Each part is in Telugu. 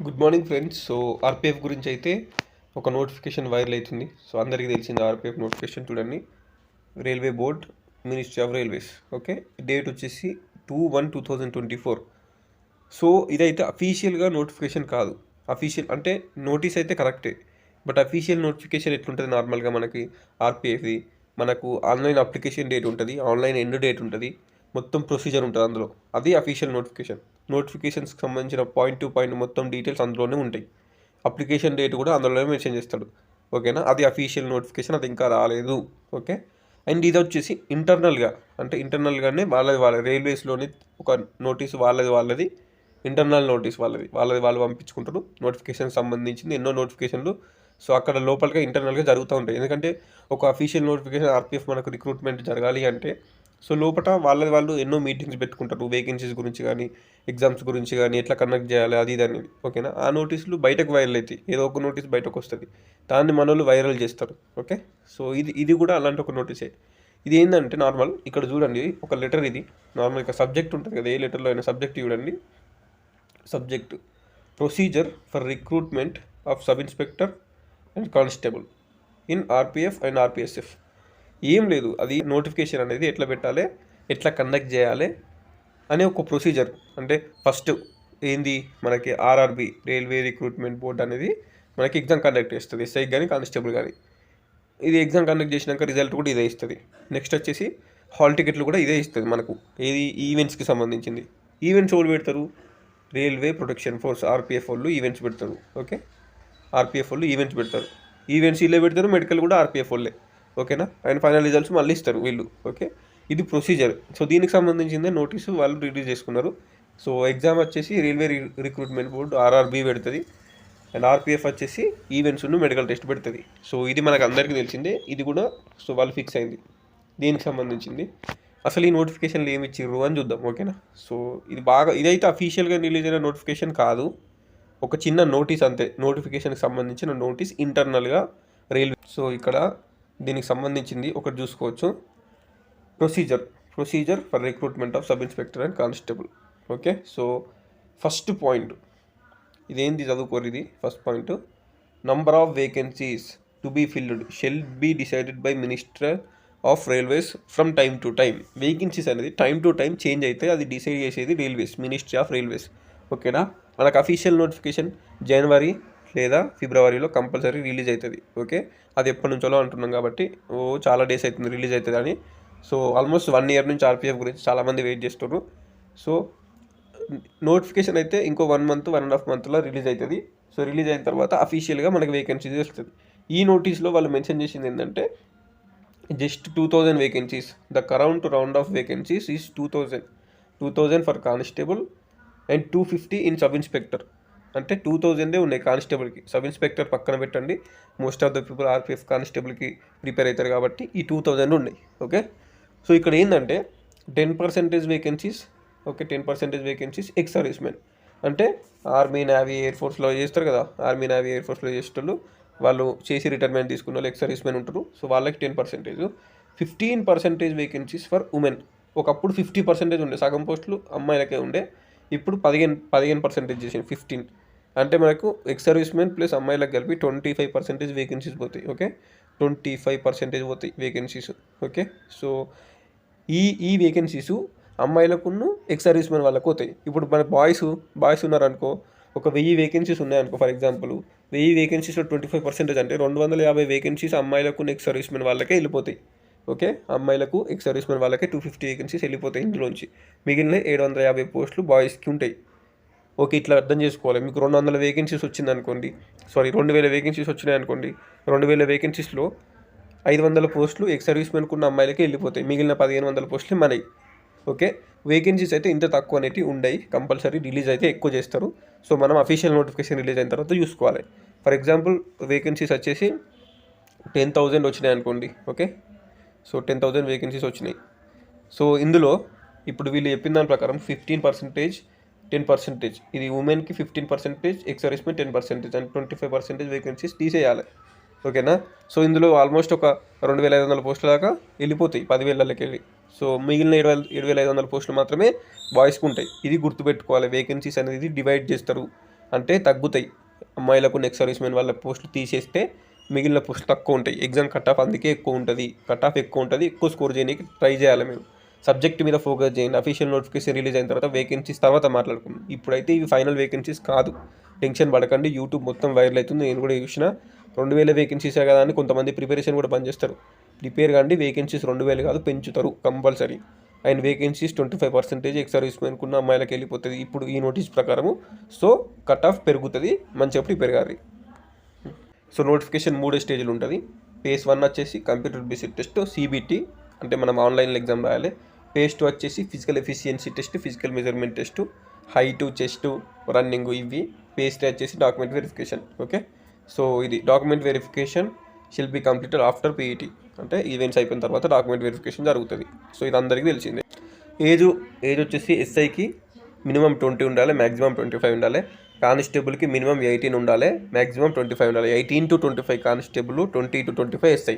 Good morning friends. So RPF గురించి అయితే ఒక నోటిఫికేషన్ వైరల్ అవుతుంది. సో అందరికీ తెలిసింది ఆర్పిఎఫ్ నోటిఫికేషన్ చూడండి. Railway board, ministry of railways. Okay, date వచ్చేసి 2/1/2024. సో ఇదైతే అఫీషియల్గా నోటిఫికేషన్ కాదు. అఫీషియల్ అంటే నోటీస్ అయితే కరెక్టే, బట్ అఫీషియల్ నోటిఫికేషన్ ఎట్లుంటుంది నార్మల్గా మనకి ఆర్పిఎఫ్ది, మనకు ఆన్లైన్ అప్లికేషన్ డేట్ ఉంటుంది, ఆన్లైన్ ఎండ్ డేట్ ఉంటుంది, మొత్తం ప్రొసీజర్ ఉంటుంది అందులో. అది అఫీషియల్ నోటిఫికేషన్. నోటిఫికేషన్స్కి సంబంధించిన పాయింట్ టు పాయింట్ మొత్తం డీటెయిల్స్ అందులోనే ఉంటాయి. అప్లికేషన్ డేట్ కూడా అందులోనే మెన్షన్ చేస్తాడు. ఓకేనా, అది అఫీషియల్ నోటిఫికేషన్, అది ఇంకా రాలేదు. ఓకే, అండ్ ఇది వచ్చేసి ఇంటర్నల్గా, అంటే ఇంటర్నల్గానే వాళ్ళ రైల్వేస్లోని ఒక నోటీస్ వాళ్ళది ఇంటర్నల్ నోటీస్ వాళ్ళు పంపించుకుంటారు. నోటిఫికేషన్ సంబంధించింది ఎన్నో నోటిఫికేషన్లు. సో అక్కడ లోపలిగా ఇంటర్నల్గా జరుగుతూ ఉంటాయి. ఎందుకంటే ఒక అఫీషియల్ నోటిఫికేషన్ ఆర్పిఎఫ్ మనకు రిక్రూట్మెంట్ జరగాలి అంటే సో లోపల వాళ్ళు ఎన్నో మీటింగ్స్ పెట్టుకుంటారు, వేకెన్సీస్ గురించి కానీ, ఎగ్జామ్స్ గురించి కానీ, ఎట్లా కండక్ట్ చేయాలి అది ఇది అనేది. ఓకేనా, ఆ నోటీసులు బయటకు వైరల్ అవుతాయి, ఏదో ఒక నోటీస్ బయటకు వస్తుంది, దాన్ని మనోళ్ళు వైరల్ చేస్తారు. ఓకే, సో ఇది కూడా అలాంటి ఒక నోటీసే. ఇది ఏంటంటే నార్మల్ ఇక్కడ చూడండి, ఒక లెటర్ ఇది నార్మల్ ఇక సబ్జెక్ట్ ఉంటుంది కదా, ఏ లెటర్లో అయినా సబ్జెక్ట్ చూడండి. Subject procedure for recruitment of sub inspector and constable in RPF and RPSF. ఏం లేదు, అది నోటిఫికేషన్ అనేది ఎట్లా పెట్టాలి, ఎట్లా కండక్ట్ చేయాలి అనే ఒక ప్రొసీజర్. అంటే ఫస్ట్ ఏంది, మనకి ఆర్ఆర్బి రైల్వే రిక్రూట్మెంట్ బోర్డ్ అనేది మనకి ఎగ్జామ్ కండక్ట్ చేస్తుంది, ఎస్ఐ కానీ కానిస్టేబుల్ కానీ. ఇది ఎగ్జామ్ కండక్ట్ చేసినాక రిజల్ట్ కూడా ఇదే ఇస్తుంది. నెక్స్ట్ వచ్చేసి హాల్ టికెట్లు కూడా ఇదే ఇస్తుంది మనకు. ఏది ఈవెంట్స్కి సంబంధించింది. ఈవెంట్స్ ఎవరు పెడతారు, రైల్వే ప్రొటెక్షన్ ఫోర్స్ ఆర్పిఎఫ్ వాళ్ళు ఈవెంట్స్ పెడతారు. ఓకే, ఆర్పిఎఫ్ వాళ్ళు ఈవెంట్స్ పెడతారు, ఈవెంట్స్ వీళ్ళే పెడతారు, మెడికల్ కూడా ఆర్పిఎఫ్ వాళ్ళే. ఓకేనా, అండ్ ఫైనల్ రిజల్ట్స్ మళ్ళీ ఇస్తారు వీళ్ళు. ఓకే, ఇది ప్రొసీజర్. సో దీనికి సంబంధించిందే నోటీసు వాళ్ళు రిలీజ్ చేసుకున్నారు. సో ఎగ్జామ్ వచ్చేసి రైల్వే రిక్రూట్మెంట్ బోర్డు ఆర్ఆర్బి పెడుతుంది, అండ్ ఆర్పిఎఫ్ వచ్చేసి ఈవెంట్స్ మెడికల్ టెస్ట్ పెడుతుంది. సో ఇది మనకు అందరికీ తెలిసిందే, ఇది కూడా సో వాళ్ళు ఫిక్స్ అయింది దీనికి సంబంధించింది. అసలు ఈ నోటిఫికేషన్లు ఏమి ఇచ్చిర్రు అని చూద్దాం. ఓకేనా, సో ఇదైతే అఫీషియల్గా రిలీజ్ అయిన నోటిఫికేషన్ కాదు, ఒక చిన్న నోటీస్ అంతే. నోటిఫికేషన్కి సంబంధించిన నోటీస్ ఇంటర్నల్గా రైల్వే. సో ఇక్కడ దీనికి సంబంధించింది ఒకటి చూసుకోవచ్చు, procedure for recruitment of sub inspector and constable. Okay, so first point ఇదేంది చదువుకోరు. ఇది first point, number of vacancies to be filled shall be decided by minister of railways from time to time. Vacancies అనేది టైమ్ టు టైం చేంజ్ అయితే అది డిసైడ్ చేసేది రైల్వేస్, మినిస్ట్రీ ఆఫ్ రైల్వేస్. ఓకేనా, మనకు అఫీషియల్ నోటిఫికేషన్ జనవరి లేదా ఫిబ్రవరిలో కంపల్సరీ రిలీజ్ అవుతుంది. ఓకే, అది ఎప్పటి నుంచో అంటున్నాం కాబట్టి చాలా డేస్ అవుతుంది రిలీజ్ అవుతుంది అని. సో ఆల్మోస్ట్ 1 year నుంచి ఆర్పిఎఫ్ గురించి చాలామంది వెయిట్ చేస్తున్నారు. సో నోటిఫికేషన్ అయితే ఇంకో 1 month 1.5 monthలో రిలీజ్ అవుతుంది. సో రిలీజ్ అయిన తర్వాత అఫీషియల్గా మనకి వేకెన్సీస్ వస్తుంది. ఈ నోటీస్లో వాళ్ళు మెన్షన్ చేసింది ఏంటంటే just 2000 vacancies, the current round of vacancies is 2000 for constable and 250 in sub inspector. అంటే 2000 ఉన్నాయి కానిస్టేబుల్కి, సబ్ ఇన్స్పెక్టర్ పక్కన పెట్టండి. Most of the people RPF కానిస్టేబుల్కి ప్రిపేర్ అవుతారు కాబట్టి ఈ 2000 ఉన్నాయి. ఓకే, సో ఇక్కడ ఏంటంటే 10% vacancies. Okay, 10% vacancies ex servicemen, అంటే ఆర్మీ నేవీ ఎయిర్ ఫోర్స్లో చేస్తారు కదా, ఆర్మీ నేవీ ఎయిర్ ఫోర్స్లో చేసేటోళ్ళు, వాళ్ళు చేసి రిటైర్మెంట్ తీసుకున్న వాళ్ళు ఎక్స్ సర్వీస్మెన్ ఉంటారు. సో వాళ్ళకి 10%. 15% వేకెన్సీస్ ఫర్ ఉమెన్. ఒకప్పుడు 50% ఉండే, సగం పోస్టులు అమ్మాయిలకే ఉండే, ఇప్పుడు 15% చేసింది 15. అంటే మనకు ఎక్స్ సర్వీస్మెన్ ప్లస్ అమ్మాయిలకు కలిపి 25% వేకెన్సీస్ పోతాయి. ఓకే, 25% పోతాయి వేకెన్సీస్. ఓకే, సో ఈ వేకెన్సీస్ అమ్మాయిలకును ఎక్స్ సర్వీస్మెన్ వాళ్ళకు పోతాయి. ఇప్పుడు మన బాయ్స్ ఉన్నారనుకో, ఒక 1000 వేకెన్సీస్ ఉన్నాయనుకో, ఫర్ ఎగ్జాంపుల్ 1000 వేకెన్సీస్లో 25% అంటే 250 వేకెన్సీస్ అమ్మాయిలకు ఎక్స్ సర్వీస్మెన్ వాళ్ళకే వెళ్ళిపోతాయి. ఓకే, అమ్మాయిలకు ఎక్స్ సర్వీస్మెన్ వాళ్ళకే 250 వేకెన్సీస్ వెళ్ళిపోతాయి ఇందులోంచి. మిగిలిన 750 పోస్టులు బాయ్స్కి ఉంటాయి. ఓకే, ఇట్లా అర్థం చేసుకోవాలి. మీకు 200 వేకెన్సీస్ వచ్చింది అనుకోండి, 2000 వేకెన్సీస్ వచ్చినాయి అనుకోండి, 2000 వేకెన్సీస్లో 500 పోస్టులు ఎక్స్ సర్వీస్మెన్కు ఉన్న అమ్మాయిలకే వెళ్ళిపోతాయి, మిగిలిన 1500 పోస్టులు మనవి. ఓకే, వేకెన్సీస్ అయితే ఇంత తక్కువ అనేవి ఉండయి, కంపల్సరీ రిలీజ్ అయితే ఎక్కువ చేస్తారు. సో మనం అఫీషియల్ నోటిఫికేషన్ రిలీజ్ అయిన తర్వాత చూసుకోవాలి. ఫర్ ఎగ్జాంపుల్ వేకెన్సీస్ వచ్చేసి 10,000 వచ్చినాయి అనుకోండి. ఓకే, సో 10,000 వేకెన్సీస్ వచ్చినాయి. సో ఇందులో ఇప్పుడు వీళ్ళు చెప్పిన దాని ప్రకారం 15%, 10%, ఇది ఉమెన్కి 15%, ఎక్స్ సర్వీస్మెన్ 10%, అండ్ 25% వేకెన్సీస్ తీసేయాలి. ఓకేనా, సో ఇందులో ఆల్మోస్ట్ ఒక 2500 పోస్టుల దాకా వెళ్ళిపోతాయి 10,000కి వెళ్ళి. సో మిగిలిన 7,500 పోస్టులు మాత్రమే బాయ్స్కి ఉంటాయి. ఇది గుర్తుపెట్టుకోవాలి. వేకెన్సీస్ అనేది డివైడ్ చేస్తారు అంటే తగ్గుతాయి. అమ్మాయిలకు నెక్స్ట్ సర్వీస్ మెన్ వాళ్ళ పోస్టులు తీసేస్తే మిగిలిన పోస్టులు తక్కువ ఉంటాయి. ఎగ్జామ్ కట్ ఆఫ్ అందుకే ఎక్కువ ఉంటుంది. కట్ ఆఫ్ ఎక్కువ ఉంటుంది, ఎక్కువ స్కోర్ చేయడానికి ట్రై చేయాలి మీరు. సబ్జెక్ట్ మీద ఫోకస్ చేయండి. అఫీషియల్ నోటిఫికేషన్ రిలీజ్ అయిన తర్వాత వేకెన్సీస్ తర్వాత మాట్లాడుకుందాం. ఇప్పుడైతే ఇవి ఫైనల్ వేకెన్సీస్ కాదు, టెన్షన్ పడకండి. యూట్యూబ్ మొత్తం వైరల్ అవుతుంది, నేను కూడా చూసిన. 2000 వేకెన్సీసే కదా అని కొంతమంది ప్రిపరేషన్ కూడా బంద్ చేస్తారు. ప్రిపేర్ కండి, వేకెన్సీస్ 2000 కాదు పెంచుతారు compulsory. And vacancies 25% ex service మెన్కున్న అమ్మాయిలకు వెళ్ళిపోతుంది ఇప్పుడు ఈ నోటీస్ ప్రకారము. సో కట్ ఆఫ్ పెరుగుతుంది, మంచిగా ప్రిపేర్ కాదు. సో నోటిఫికేషన్ 3 స్టేజ్లు ఉంటుంది. ఫేజ్ 1 వచ్చేసి కంప్యూటర్ బేస్డ్ టెస్ట్ సిబిటి, అంటే మనం ఆన్లైన్లో ఎగ్జామ్ రాయాలి. ఫేజ్ 2 వచ్చేసి physical efficiency test, physical measurement test, height, chest, running ఇవి. ఫేజ్ 3 వచ్చేసి డాక్యుమెంట్ వెరిఫికేషన్. ఓకే, సో ఇది document verification షిల్ be completed after PET, అంటే ఈవెంట్స్ అయిపోయిన తర్వాత డాక్యుమెంట్ వెరిఫికేషన్ జరుగుతుంది. సో ఇది అందరికీ తెలిసిందే. ఏజ్ వచ్చేసి ఎస్ఐకి మినిమం 20 ఉండాలి, మ్యాక్సిమం 25 ఉండాలి. కానిస్టేబుల్కి మినిమం 18 ఉండాలి, మ్యాక్సిమం 25 ఉండాలి. 18 to 25 constable, 20 to 25 SI.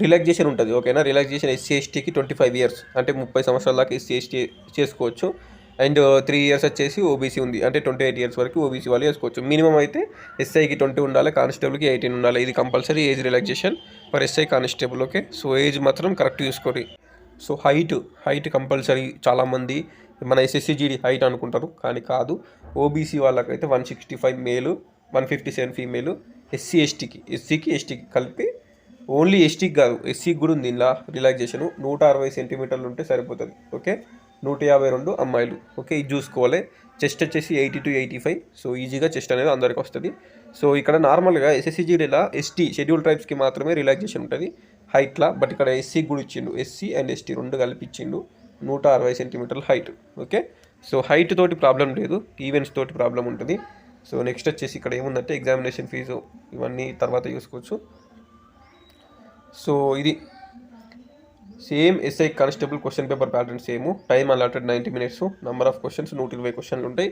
Relaxation ఉంటుంది, ఓకేనా. రిలాక్సేషన్ ఎస్సీ ఎస్టీకి 25 years, అంటే 30 సంవత్సరాల దాకా ఎస్సీ ఎస్టీ చేసుకోవచ్చు. అండ్ 3 years వచ్చేసి ఓబీసీ ఉంది, అంటే 28 years వరకు ఓబీసీ వాళ్ళు చేసుకోవచ్చు. మినిమం అయితే ఎస్ఐకి 20 ఉండాలి, కానిస్టేబుల్కి 18 ఉండాలి. ఇది compulsory age relaxation for SI constable. Okay, so age మాత్రం కరెక్ట్ చూసుకోండి. So height compulsory. చాలామంది మన ఎస్ఎస్సిజిడి హైట్ అనుకుంటారు, కానీ కాదు. ఓబీసీ వాళ్ళకైతే 165 మేలు, 157 ఫీమేలు. ఎస్సీకి ఎస్టీకి కలిపి, ఓన్లీ ఎస్టీకి కాదు ఎస్సీకి కూడా ఉంది ఇలా రిలాక్సేషన్. 160 సెంటీమీటర్లు ఉంటే సరిపోతుంది. ఓకే, 152 అమ్మాయిలు. ఓకే, ఇది చూసుకోవాలి. చెస్ట్ వచ్చేసి 80 to 85. సో ఈజీగా చెస్ట్ అనేది అందరికి వస్తుంది. సో ఇక్కడ నార్మల్గా ఎస్ఎస్సిజిడిలా ఎస్టీ షెడ్యూల్ ట్రైబ్స్కి మాత్రమే రిలాక్సేషన్ ఉంటుంది హైట్లా, బట్ ఇక్కడ ఎస్సీకి కూడా ఇచ్చిండు. ఎస్సీ అండ్ ఎస్టీ రెండు కలిపి ఇచ్చిండు 160 సెంటీమీటర్ల హైట్. ఓకే, సో హైట్ తోటి ప్రాబ్లం లేదు, ఈవెంట్స్ తోటి ప్రాబ్లం ఉంటుంది. సో నెక్స్ట్ వచ్చేసి ఇక్కడ ఏముందంటే ఎగ్జామినేషన్ ఫీజు ఇవన్నీ తర్వాత చూసుకోవచ్చు. సో ఇది same SI constable question paper pattern same. Time allotted 90 minutes. Number of questions 120 క్వశ్చన్లు ఉంటాయి.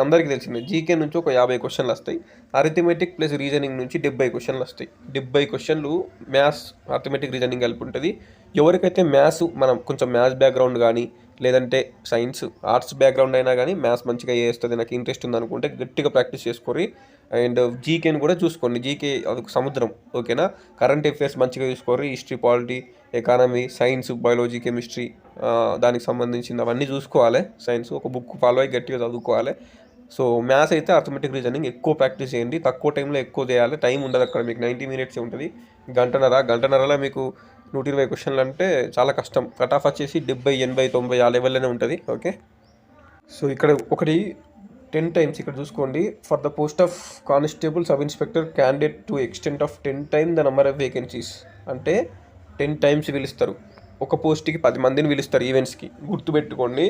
అందరికీ తెలిసిందే. జీకే నుంచి ఒక 50 క్వశ్చన్లు వస్తాయి. అరిథమెటిక్ ప్లస్ రీజనింగ్ నుంచి 70 క్వశ్చన్లు వస్తాయి. 70 క్వశ్చన్లు మ్యాథ్స్, అరిథమెటిక్, రీజనింగ్ కలిపి ఉంటుంది. ఎవరికైతే మ్యాథ్స్, మనం కొంచెం మ్యాథ్స్ బ్యాక్గ్రౌండ్ కానీ లేదంటే సైన్స్ ఆర్ట్స్ బ్యాక్గ్రౌండ్ అయినా కానీ మ్యాథ్స్ మంచిగా చేస్తుంది, నాకు ఇంట్రెస్ట్ ఉందనుకుంటే గట్టిగా ప్రాక్టీస్ చేసుకోరి. అండ్ జీకేని కూడా చూసుకోండి. జీకే అదొక సముద్రం, ఓకేనా. కరెంట్ అఫేర్స్ మంచిగా చూసుకోరి. History, polity, economy, science, biology, chemistry, దానికి సంబంధించిన అవన్నీ చూసుకోవాలి. సైన్స్ ఒక బుక్ ఫాలో అయ్యి గట్టిగా చదువుకోవాలి. సో మ్యాథ్స్ అయితే అర్థమెటిక్, రీజనింగ్ ఎక్కువ ప్రాక్టీస్ చేయండి. తక్కువ టైంలో ఎక్కువ చేయాలి. టైం ఉండదు అక్కడ మీకు, 90 minutes ఉంటుంది. గంటన్నరలో మీకు 120 క్వశ్చన్లు అంటే చాలా కష్టం. కట్ ఆఫ్ వచ్చేసి 70, 80, 90 ఆ లెవెల్లోనే ఉంటుంది. ఓకే, సో ఇక్కడ ఒకటి 10 times ఇక్కడ చూసుకోండి. For the post of constable sub inspector candidate to extent of 10 times the number of vacancies, అంటే 10 times పిలుస్తారు. ఒక పోస్ట్కి 10 మందిని పిలుస్తారు ఈవెంట్స్కి. గుర్తుపెట్టుకోండి,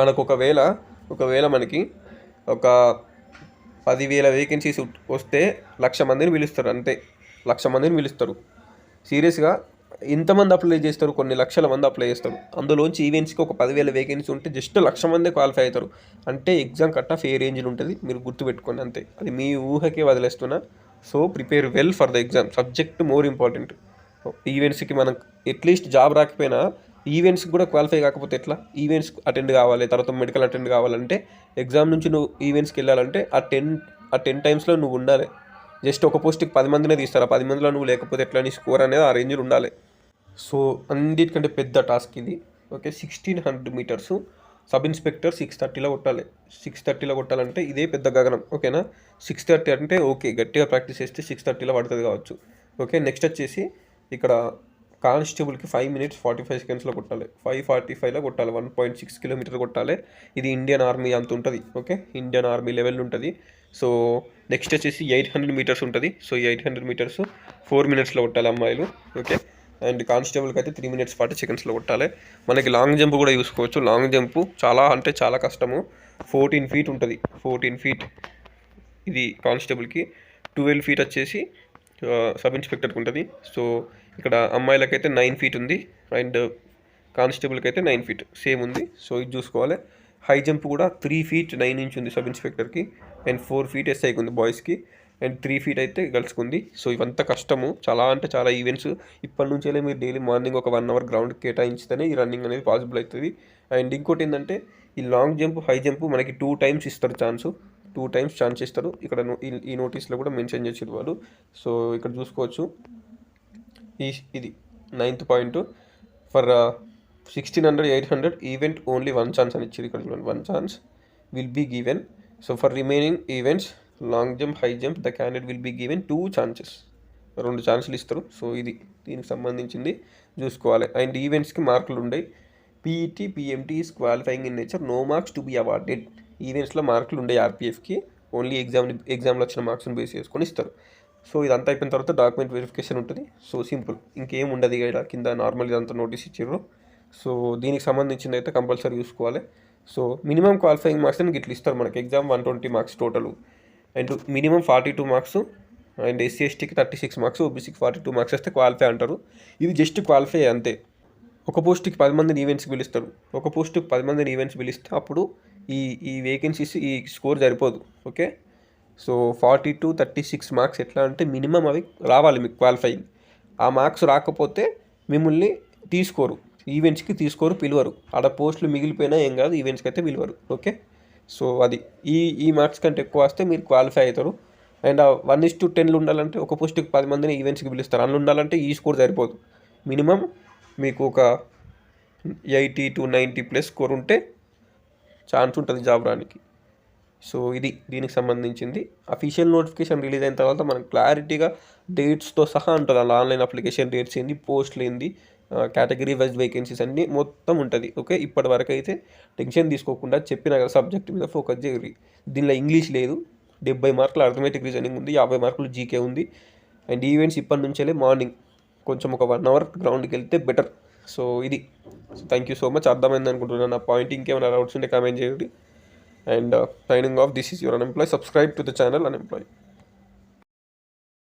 మనకు ఒకవేళ మనకి ఒక 10,000 వేకెన్సీస్ వస్తే 1,00,000 మందిని పిలుస్తారు, అంతే. 1,00,000 మందిని పిలుస్తారు. సీరియస్గా ఎంతమంది అప్లై చేస్తారు? కొన్ని లక్షల మంది అప్లై చేస్తారు. అందులోంచి ఈవెంట్స్కి ఒక 10,000 వేకెన్సీ ఉంటే జస్ట్ 1,00,000 మందే క్వాలిఫై అవుతారు. అంటే ఎగ్జామ్ కట్ ఆఫ్ ఏ రేంజ్లో ఉంటుంది మీరు గుర్తుపెట్టుకోండి, అంతే. అది మీ ఊహకే వదిలేస్తున్నా. So prepare well for the exam. Subject more important. ఈవెంట్స్కి మనం అట్లీస్ట్ జాబ్ రాకపోయినా ఈవెంట్స్కి కూడా క్వాలిఫై కాకపోతే ఎట్లా? ఈవెంట్స్ అటెండ్ కావాలి, తర్వాత మెడికల్ అటెండ్ కావాలంటే, ఎగ్జామ్ నుంచి నువ్వు ఈవెంట్స్కి వెళ్ళాలంటే ఆ 10 times నువ్వు ఉండాలి. జస్ట్ ఒక పోస్ట్కి 10 మందినే తీస్తారు. ఆ 10 మందిలో నువ్వు లేకపోతే ఎట్లా? నీ స్కోర్ అనేది ఆ రేంజ్లో ఉండాలి. సో అన్నిటికంటే పెద్ద టాస్క్ ఇది. ఓకే, 1600 meters సబ్ ఇన్స్పెక్టర్ 6:30లో కొట్టాలి. 6:30లో కొట్టాలంటే ఇదే పెద్ద గగనం, ఓకేనా. 6:30 అంటే ఓకే, గట్టిగా ప్రాక్టీస్ చేస్తే 6:30లో పడుతుంది కావచ్చు. ఓకే, నెక్స్ట్ వచ్చేసి ఇక్కడ కానిస్టేబుల్కి 5 minutes 45 secondsలో కొట్టాలి. 5:45లో కొట్టాలి. 1.6 kilometers కొట్టాలి. ఇది ఇండియన్ ఆర్మీ అంత ఉంటుంది. ఓకే, ఇండియన్ ఆర్మీ లెవెల్ ఉంటుంది. సో నెక్స్ట్ వచ్చేసి 800 meters ఉంటుంది. సో ఈ 800 meters 4 minutesలో కొట్టాలి అమ్మాయిలు. ఓకే, అండ్ కానిస్టేబుల్కి అయితే 3 minutes 40 secondsలో కొట్టాలి. మనకి లాంగ్ జంప్ కూడా చూసుకోవచ్చు. లాంగ్ జంప్ చాలా అంటే చాలా కష్టము. 14 feet ఉంటుంది. 14 feet ఇది కానిస్టేబుల్కి. 12 feet వచ్చేసి సబ్ ఇన్స్పెక్టర్కి ఉంటుంది. సో ఇక్కడ అమ్మాయిలకైతే 9 feet ఉంది, అండ్ కానిస్టేబుల్కి అయితే 9 feet సేమ్ ఉంది. సో ఇది చూసుకోవాలి. హై జంప్ కూడా 3 feet 9 inch ఉంది సబ్ ఇన్స్పెక్టర్కి, అండ్ 4 feet ఎస్ఐకి ఉంది బాయ్స్కి, అండ్ 3 feet అయితే గర్ల్స్కి ఉంది. సో ఇవంతా కష్టము, చాలా అంటే చాలా ఈవెంట్స్. ఇప్పటి నుంచే మీరు డైలీ మార్నింగ్ ఒక 1 hour గ్రౌండ్ కేటాయించితేనే ఈ రన్నింగ్ అనేది పాసిబుల్ అవుతుంది. అండ్ ఇంకోటి ఏంటంటే ఈ లాంగ్ జంప్, హై జంప్ మనకి 2 times ఇస్తారు ఛాన్సు. 2 times ఛాన్స్ ఇస్తారు. ఇక్కడ ఈ నోటీస్లో కూడా మెన్షన్ చేసారు వాళ్ళు. సో ఇక్కడ చూసుకోవచ్చు, ఇది 9th point. For 1600, 800 event only 1 chance అని ఇచ్చారు. ఇక్కడ చూడండి, 1 chance will be given. So for remaining events long jump, high jump, the candidate will be given 2 chances. 2 ఛాన్సులు ఇస్తారు. సో ఇది దీనికి సంబంధించింది చూసుకోవాలి. అండ్ ఈవెంట్స్కి మార్కులు ఉన్నాయి. PET, PMT is qualifying in nature, no marks to be awarded. ఈవెంట్స్లో మార్కులు ఉండే ఆర్పిఎఫ్కి ఓన్లీ ఎగ్జామ్లో వచ్చిన మార్క్స్ని బేస్ చేసుకొని ఇస్తారు. సో ఇదంతా అయిపోయిన తర్వాత డాక్యుమెంట్ వెరిఫికేషన్ ఉంటుంది. సో సింపుల్, ఇంకేం ఉండదు. ఇక్కడ కింద నార్మల్ ఇదంతా నోటీస్ ఇచ్చారు. సో దీనికి సంబంధించింది అయితే కంపల్సరీ చూసుకోవాలి. సో మినిమం క్వాలిఫైయింగ్ మార్క్స్ అని ఇట్లా ఇస్తారు మనకి. Exam 120 marks total, and minimum 42 marks, and SC ఎస్టీకి 36 మార్క్స్, ఓబీసీకి 42 మార్క్స్ వస్తే క్వాలిఫై అంటారు. ఇది జస్ట్ క్వాలిఫై అంతే. ఒక పోస్ట్కి 10 మందిని ఈవెంట్స్కి పిలుస్తారు. ఒక పోస్ట్కి 10 మందిని ఈవెంట్స్ పిలిస్తే అప్పుడు ఈ వేకెన్సీస్ ఈ స్కోర్ సరిపోదు. ఓకే, సో 42, 36 మార్క్స్ ఎట్లా అంటే మినిమం అవి రావాలి మీకు క్వాలిఫైయింగ్. ఆ మార్క్స్ రాకపోతే మిమ్మల్ని తీసుకోరు, ఈవెంట్స్కి తీసుకోరు, పిలవరు. ఆడ పోస్టులు మిగిలిపోయినా ఏం కాదు, ఈవెంట్స్కి అయితే పిలవరు. ఓకే, సో అది ఈ మార్క్స్ కంటే ఎక్కువ వస్తే మీరు క్వాలిఫై అవుతారు. అండ్ 1:10 ఉండాలంటే ఒక పోస్ట్కి 10 మందిని ఈవెంట్స్కి పిలుస్తారు. అందులో ఉండాలంటే ఈ స్కోర్ సరిపోదు. మినిమం మీకు ఒక 80 to 90 ప్లస్ స్కోర్ ఉంటే ఛాన్స్ ఉంటుంది జాబ్ రానికి. సో ఇది దీనికి సంబంధించింది. అఫీషియల్ నోటిఫికేషన్ రిలీజ్ అయిన తర్వాత మనకు క్లారిటీగా డేట్స్తో సహా ఉంటుంది. అలా ఆన్లైన్ అప్లికేషన్ డేట్స్ ఏంది, పోస్టులు ఏంది, కేటగిరీ వైజ్ వేకెన్సీస్ అన్నీ మొత్తం ఉంటుంది. ఓకే, ఇప్పటి వరకు అయితే టెన్షన్ తీసుకోకుండా చెప్పిన కదా సబ్జెక్ట్ మీద ఫోకస్ చేయరు. దీనిలో ఇంగ్లీష్ లేదు, 70 మార్కులు అర్థమెటిక్ రీజనింగ్ ఉంది, 50 మార్కులు జీకే ఉంది. అండ్ ఈవెంట్స్ ఇప్పటి నుంచే మార్నింగ్ కొంచెం ఒక 1 hour గ్రౌండ్కి వెళ్తే బెటర్. సో ఇది. So thank you so much. అర్థమైంది అనుకుంటున్నాను నా పాయింట్. ఇంకేమైనా డౌట్స్ ఉంటే కామెంట్ చేయండి. And signing off, this is your Unemployed. Subscribe to the channel Unemployed.